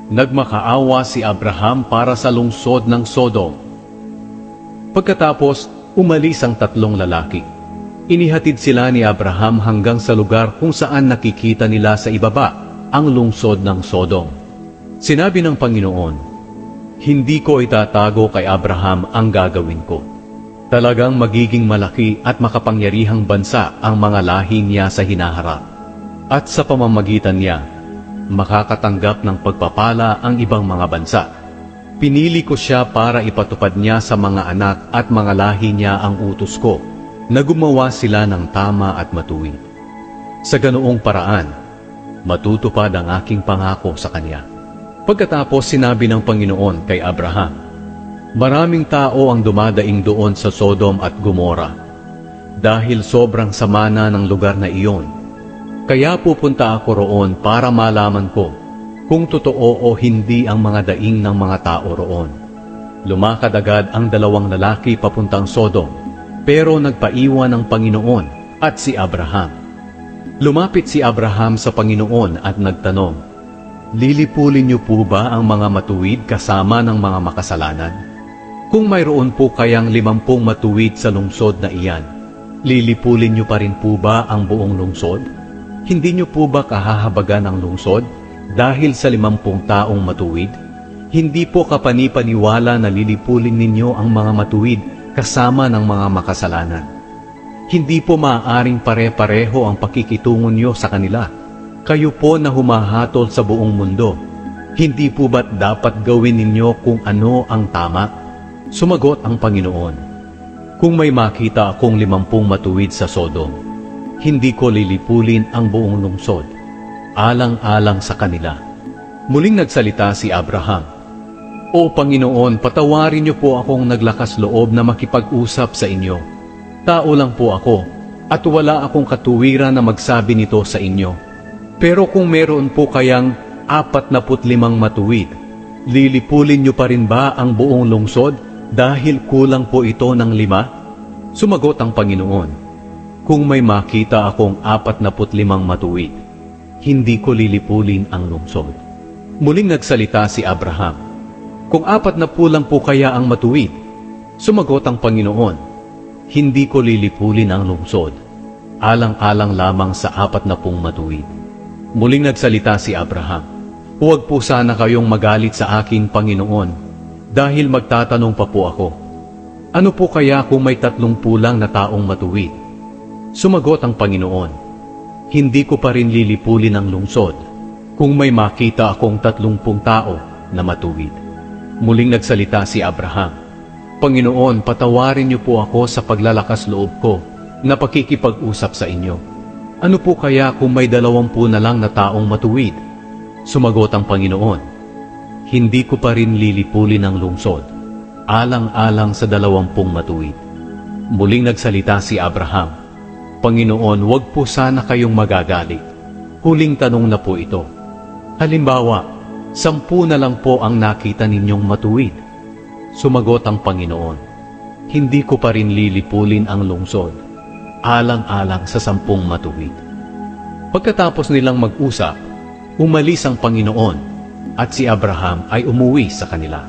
Nagmakaawa si Abraham para sa lungsod ng Sodom. Pagkatapos, umalis ang tatlong lalaki. Inihatid sila ni Abraham hanggang sa lugar kung saan nakikita nila sa ibaba ang lungsod ng Sodom. Sinabi ng Panginoon, "Hindi ko itatago kay Abraham ang gagawin ko. Talagang magiging malaki at makapangyarihang bansa ang mga lahi niya sa hinaharap. At sa pamamagitan niya, makakatanggap ng pagpapala ang ibang mga bansa. Pinili ko siya para ipatupad niya sa mga anak at mga lahi niya ang utos ko, na gumawa sila ng tama at matuwid. Sa ganoong paraan, matutupad ang aking pangako sa kanya." Pagkatapos sinabi ng Panginoon kay Abraham, "Maraming tao ang dumadaing doon sa Sodom at Gomora, dahil sobrang sama na ng lugar na iyon. Kaya pupunta ako roon para malaman ko kung totoo o hindi ang mga daing ng mga tao roon." Lumakad agad ang dalawang lalaki papuntang Sodom, pero nagpaiwan ang Panginoon at si Abraham. Lumapit si Abraham sa Panginoon at nagtanong, "Lilipulin niyo po ba ang mga matuwid kasama ng mga makasalanan? Kung mayroon po kayang 50 matuwid sa lungsod na iyan, lilipulin niyo pa rin po ba ang buong lungsod? Hindi niyo po ba kahahabagan ang lungsod dahil sa 50 taong matuwid? Hindi po kapanipaniwala na lilipulin ninyo ang mga matuwid kasama ng mga makasalanan. Hindi po maaaring pare-pareho ang pakikitungo niyo sa kanila. Kayo po na humahatol sa buong mundo. Hindi po ba't dapat gawin ninyo kung ano ang tama?" Sumagot ang Panginoon, "Kung may makita akong 50 matuwid sa Sodom, hindi ko lilipulin ang buong lungsod, alang-alang sa kanila." Muling nagsalita si Abraham, "O Panginoon, patawarin niyo po akong naglakas loob na makipag-usap sa inyo. Tao lang po ako, at wala akong katuwiran na magsabi nito sa inyo. Pero kung meron po kayang 45 matuwid, lilipulin niyo pa rin ba ang buong lungsod dahil kulang po ito ng 5? Sumagot ang Panginoon, "Kung may makita akong 45 matuwid, hindi ko lilipulin ang lungsod." Muling nagsalita si Abraham, "Kung 40 lang po kaya ang matuwid?" Sumagot ang Panginoon, "Hindi ko lilipulin ang lungsod, alang-alang lamang sa 40 matuwid." Muling nagsalita si Abraham, "Huwag po sana kayong magalit sa akin, Panginoon, dahil magtatanong pa po ako. Ano po kaya kung may 30 lang na taong matuwid?" Sumagot ang Panginoon, "Hindi ko pa rin lilipulin ang lungsod kung may makita akong 30 tao na matuwid." Muling nagsalita si Abraham, "Panginoon, patawarin niyo po ako sa paglalakas loob ko na pakikipag-usap sa inyo. Ano po kaya kung may 20 na lang na taong matuwid?" Sumagot ang Panginoon, "Hindi ko pa rin lilipulin ang lungsod, alang-alang sa 20 matuwid." Muling nagsalita si Abraham, "Panginoon, huwag po sana kayong magagalit. Huling tanong na po ito. Halimbawa, 10 na lang po ang nakita ninyong matuwid." Sumagot ang Panginoon, "Hindi ko pa rin lilipulin ang lungsod, alang-alang sa 10 matuwid." Pagkatapos nilang mag-usap, umalis ang Panginoon at si Abraham ay umuwi sa kanila.